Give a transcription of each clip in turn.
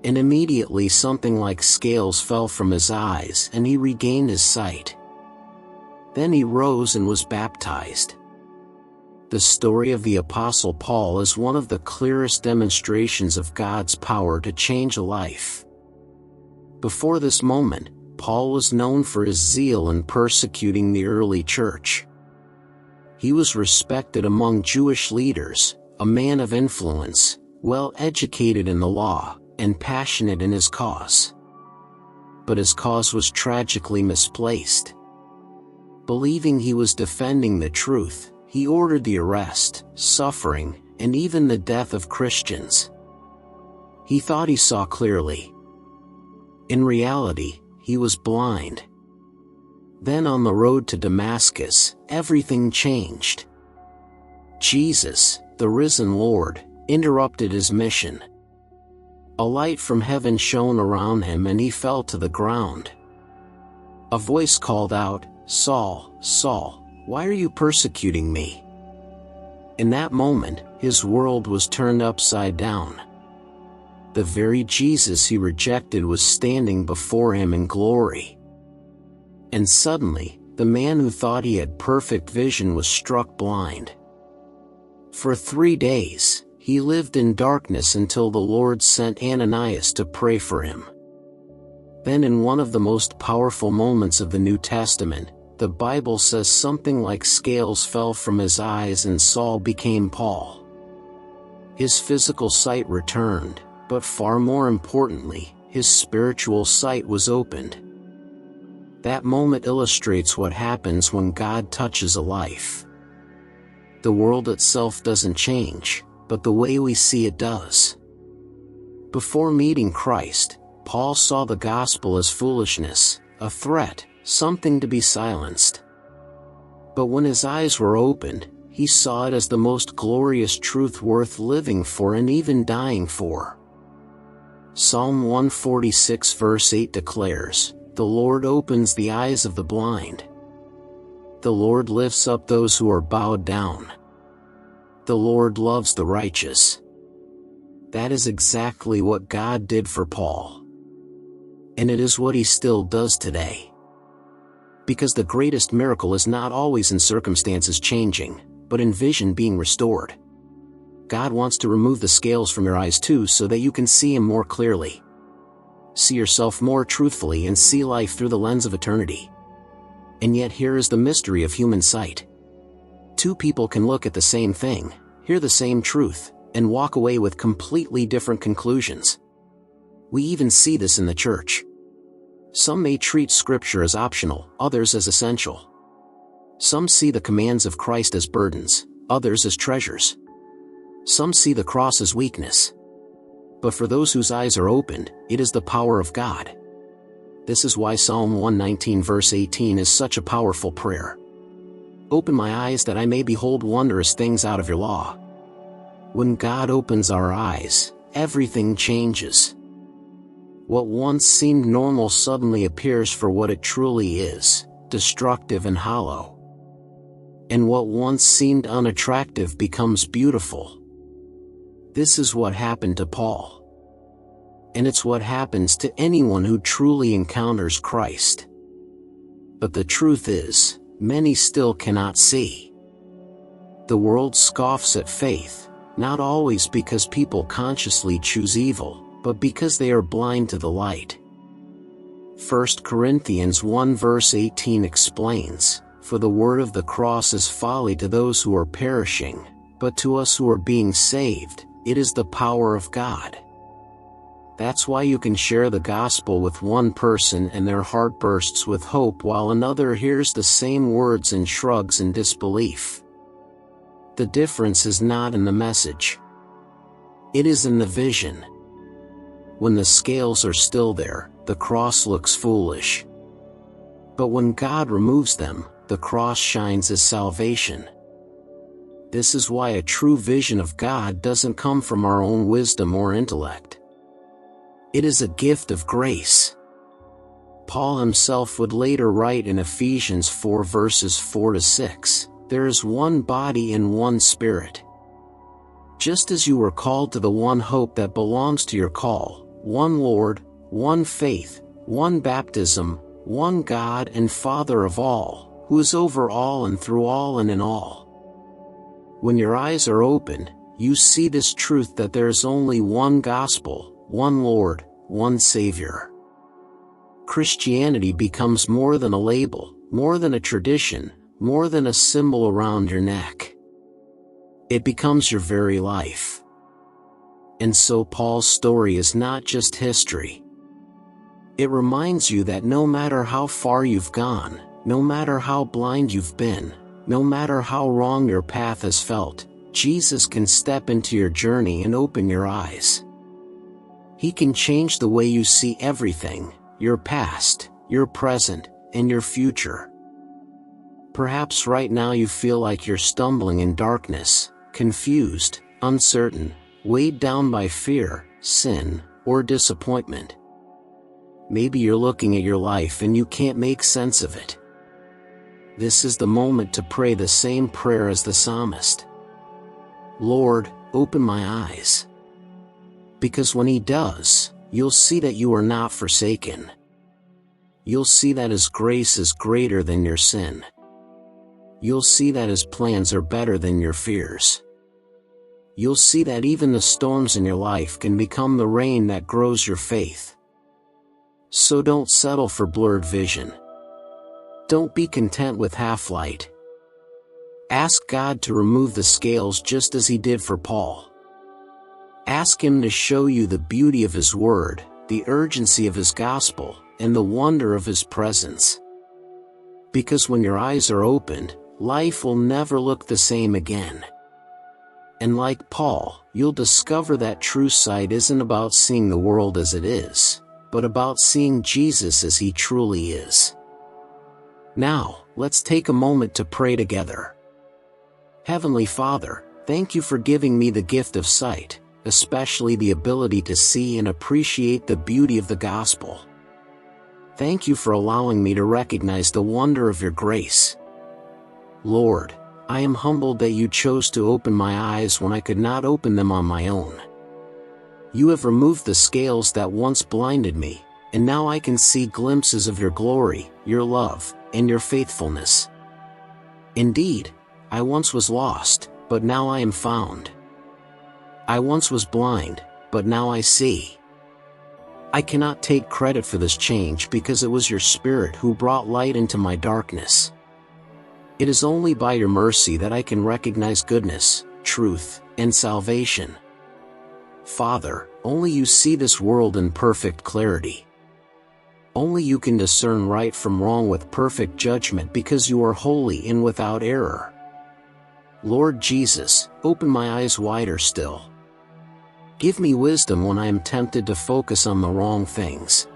And immediately something like scales fell from his eyes and he regained his sight. Then he rose and was baptized. The story of the Apostle Paul is one of the clearest demonstrations of God's power to change a life. Before this moment, Paul was known for his zeal in persecuting the early church. He was respected among Jewish leaders, a man of influence, well educated in the law, and passionate in his cause. But his cause was tragically misplaced. Believing he was defending the truth, he ordered the arrest, suffering, and even the death of Christians. He thought he saw clearly. In reality, he was blind. Then on the road to Damascus, everything changed. Jesus, the risen Lord, interrupted his mission. A light from heaven shone around him and he fell to the ground. A voice called out, "Saul, Saul, why are you persecuting me?" In that moment, his world was turned upside down. The very Jesus he rejected was standing before him in glory. And suddenly, the man who thought he had perfect vision was struck blind. For 3 days, he lived in darkness until the Lord sent Ananias to pray for him. Then in one of the most powerful moments of the New Testament, the Bible says something like scales fell from his eyes and Saul became Paul. His physical sight returned, but far more importantly, his spiritual sight was opened. That moment illustrates what happens when God touches a life. The world itself doesn't change, but the way we see it does. Before meeting Christ, Paul saw the gospel as foolishness, a threat, something to be silenced. But when his eyes were opened, he saw it as the most glorious truth worth living for and even dying for. Psalm 146 verse 8 declares, "The Lord opens the eyes of the blind. The Lord lifts up those who are bowed down. The Lord loves the righteous." That is exactly what God did for Paul. And it is what he still does today. Because the greatest miracle is not always in circumstances changing, but in vision being restored. God wants to remove the scales from your eyes too so that you can see Him more clearly. See yourself more truthfully and see life through the lens of eternity. And yet here is the mystery of human sight. Two people can look at the same thing, hear the same truth, and walk away with completely different conclusions. We even see this in the church. Some may treat Scripture as optional, others as essential. Some see the commands of Christ as burdens, others as treasures. Some see the cross as weakness. But for those whose eyes are opened, it is the power of God. This is why Psalm 119 verse 18 is such a powerful prayer. "Open my eyes that I may behold wondrous things out of your law." When God opens our eyes, everything changes. What once seemed normal suddenly appears for what it truly is, destructive and hollow. And what once seemed unattractive becomes beautiful. This is what happened to Paul. And it's what happens to anyone who truly encounters Christ. But the truth is, many still cannot see. The world scoffs at faith, not always because people consciously choose evil, but because they are blind to the light. 1 Corinthians 1 verse 18 explains, "For the word of the cross is folly to those who are perishing, but to us who are being saved, it is the power of God." That's why you can share the gospel with one person and their heart bursts with hope while another hears the same words and shrugs in disbelief. The difference is not in the message. It is in the vision. When the scales are still there, the cross looks foolish. But when God removes them, the cross shines as salvation. This is why a true vision of God doesn't come from our own wisdom or intellect. It is a gift of grace. Paul himself would later write in Ephesians 4 verses 4 to 6, "There is one body and one Spirit. Just as you were called to the one hope that belongs to your call, one Lord, one faith, one baptism, one God and Father of all, who is over all and through all and in all. When your eyes are opened, you see this truth that there is only one gospel, one Lord, one Savior. Christianity becomes more than a label, more than a tradition, more than a symbol around your neck. It becomes your very life. And so Paul's story is not just history. It reminds you that no matter how far you've gone, no matter how blind you've been, no matter how wrong your path has felt, Jesus can step into your journey and open your eyes. He can change the way you see everything, your past, your present, and your future. Perhaps right now you feel like you're stumbling in darkness, confused, uncertain, weighed down by fear, sin, or disappointment. Maybe you're looking at your life and you can't make sense of it. This is the moment to pray the same prayer as the psalmist. Lord, open my eyes. Because when He does, you'll see that you are not forsaken. You'll see that His grace is greater than your sin. You'll see that His plans are better than your fears. You'll see that even the storms in your life can become the rain that grows your faith. So don't settle for blurred vision. Don't be content with half light. Ask God to remove the scales just as He did for Paul. Ask Him to show you the beauty of His Word, the urgency of His gospel, and the wonder of His presence. Because when your eyes are opened, life will never look the same again. And like Paul, you'll discover that true sight isn't about seeing the world as it is, but about seeing Jesus as He truly is. Now, let's take a moment to pray together. Heavenly Father, thank You for giving me the gift of sight, especially the ability to see and appreciate the beauty of the gospel. Thank You for allowing me to recognize the wonder of Your grace. Lord, I am humbled that You chose to open my eyes when I could not open them on my own. You have removed the scales that once blinded me, and now I can see glimpses of Your glory, Your love, and Your faithfulness. Indeed, I once was lost, but now I am found. I once was blind, but now I see. I cannot take credit for this change because it was Your Spirit who brought light into my darkness. It is only by Your mercy that I can recognize goodness, truth, and salvation. Father, only You see this world in perfect clarity. Only You can discern right from wrong with perfect judgment because You are holy and without error. Lord Jesus, open my eyes wider still. Give me wisdom when I am tempted to focus on the wrong things.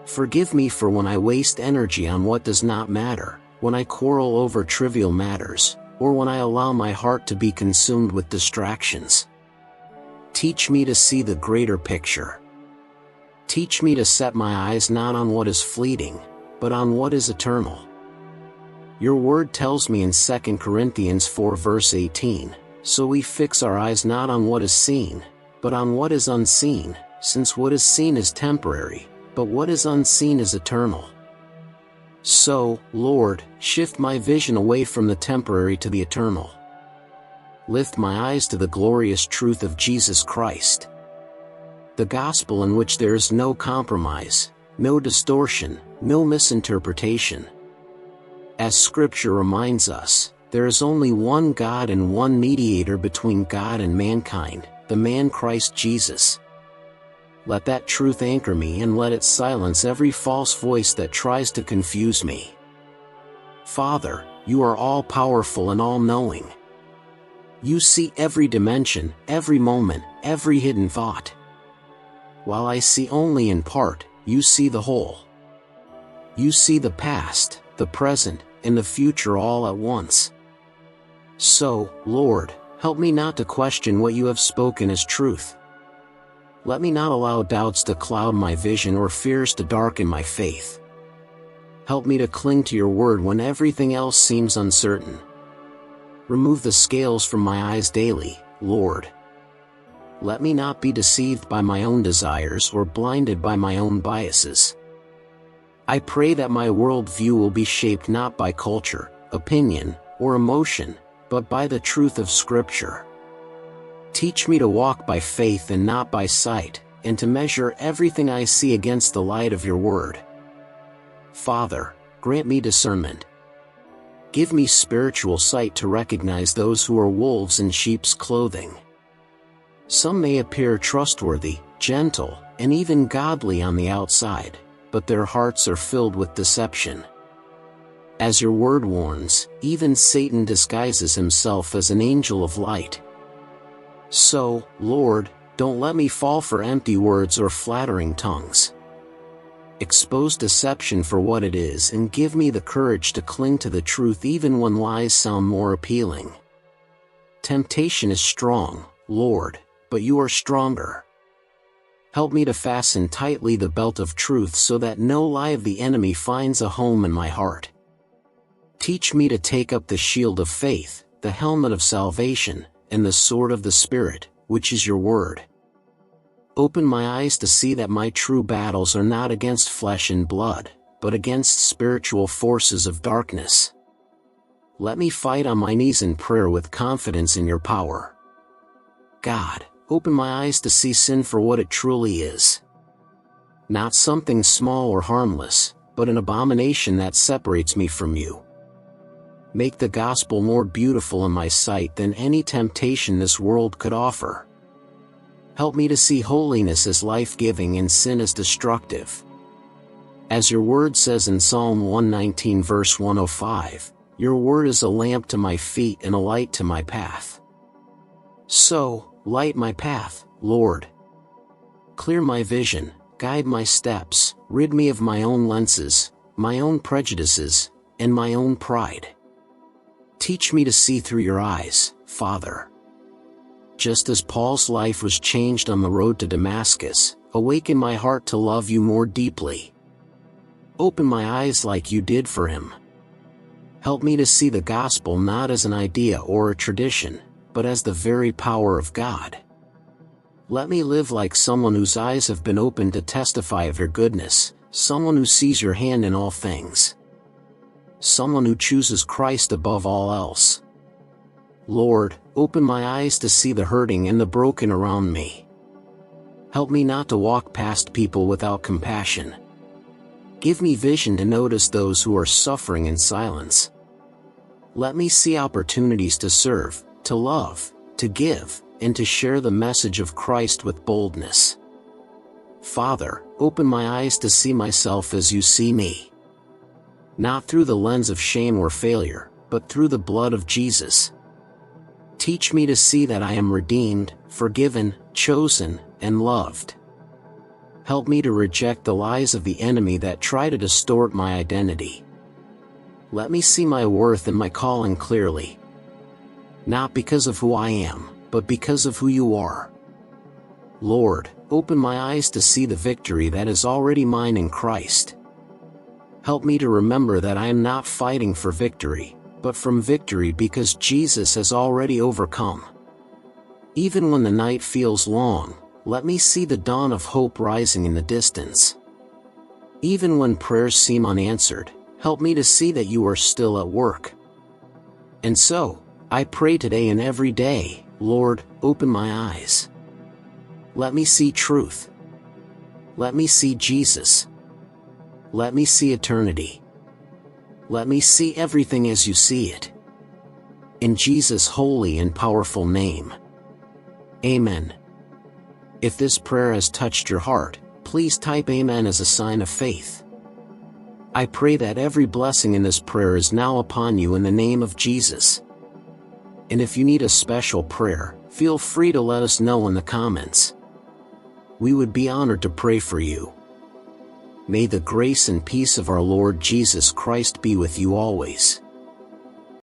Forgive me for when I waste energy on what does not matter, when I quarrel over trivial matters, or when I allow my heart to be consumed with distractions. Teach me to see the greater picture. Teach me to set my eyes not on what is fleeting, but on what is eternal. Your word tells me in 2 Corinthians 4 verse 18, so we fix our eyes not on what is seen, but on what is unseen, since what is seen is temporary, but what is unseen is eternal. So, Lord, shift my vision away from the temporary to the eternal. Lift my eyes to the glorious truth of Jesus Christ. The gospel in which there is no compromise, no distortion, no misinterpretation. As Scripture reminds us, there is only one God and one mediator between God and mankind, the man Christ Jesus. Let that truth anchor me and let it silence every false voice that tries to confuse me. Father, You are all-powerful and all-knowing. You see every dimension, every moment, every hidden thought. While I see only in part, You see the whole. You see the past, the present, and the future all at once. So, Lord, help me not to question what You have spoken as truth. Let me not allow doubts to cloud my vision or fears to darken my faith. Help me to cling to Your word when everything else seems uncertain. Remove the scales from my eyes daily, Lord. Let me not be deceived by my own desires or blinded by my own biases. I pray that my worldview will be shaped not by culture, opinion, or emotion, but by the truth of Scripture. Teach me to walk by faith and not by sight, and to measure everything I see against the light of your word. Father, grant me discernment. Give me spiritual sight to recognize those who are wolves in sheep's clothing. Some may appear trustworthy, gentle, and even godly on the outside, but their hearts are filled with deception. As your word warns, even Satan disguises himself as an angel of light. So, Lord, don't let me fall for empty words or flattering tongues. Expose deception for what it is and give me the courage to cling to the truth even when lies sound more appealing. Temptation is strong, Lord, but you are stronger. Help me to fasten tightly the belt of truth so that no lie of the enemy finds a home in my heart. Teach me to take up the shield of faith, the helmet of salvation, and the sword of the Spirit, which is your word. Open my eyes to see that my true battles are not against flesh and blood, but against spiritual forces of darkness. Let me fight on my knees in prayer with confidence in your power. God, open my eyes to see sin for what it truly is. Not something small or harmless, but an abomination that separates me from you. Make the gospel more beautiful in my sight than any temptation this world could offer. Help me to see holiness as life-giving and sin as destructive. As your word says in Psalm 119 verse 105, your word is a lamp to my feet and a light to my path. So, light my path, Lord. Clear my vision, guide my steps, rid me of my own lenses, my own prejudices, and my own pride. Teach me to see through your eyes, Father. Just as Paul's life was changed on the road to Damascus, awaken my heart to love you more deeply. Open my eyes like you did for him. Help me to see the gospel not as an idea or a tradition, but as the very power of God. Let me live like someone whose eyes have been opened to testify of your goodness, someone who sees your hand in all things. Someone who chooses Christ above all else. Lord, open my eyes to see the hurting and the broken around me. Help me not to walk past people without compassion. Give me vision to notice those who are suffering in silence. Let me see opportunities to serve, to love, to give, and to share the message of Christ with boldness. Father, open my eyes to see myself as you see me. Not through the lens of shame or failure, but through the blood of Jesus. Teach me to see that I am redeemed, forgiven, chosen, and loved. Help me to reject the lies of the enemy that try to distort my identity. Let me see my worth and my calling clearly. Not because of who I am, but because of who you are. Lord, open my eyes to see the victory that is already mine in Christ. Help me to remember that I am not fighting for victory, but from victory because Jesus has already overcome. Even when the night feels long, let me see the dawn of hope rising in the distance. Even when prayers seem unanswered, help me to see that you are still at work. And so, I pray today and every day, Lord, open my eyes. Let me see truth. Let me see Jesus. Let me see eternity. Let me see everything as you see it. In Jesus' holy and powerful name. Amen. If this prayer has touched your heart, please type Amen as a sign of faith. I pray that every blessing in this prayer is now upon you in the name of Jesus. And if you need a special prayer, feel free to let us know in the comments. We would be honored to pray for you. May the grace and peace of our Lord Jesus Christ be with you always.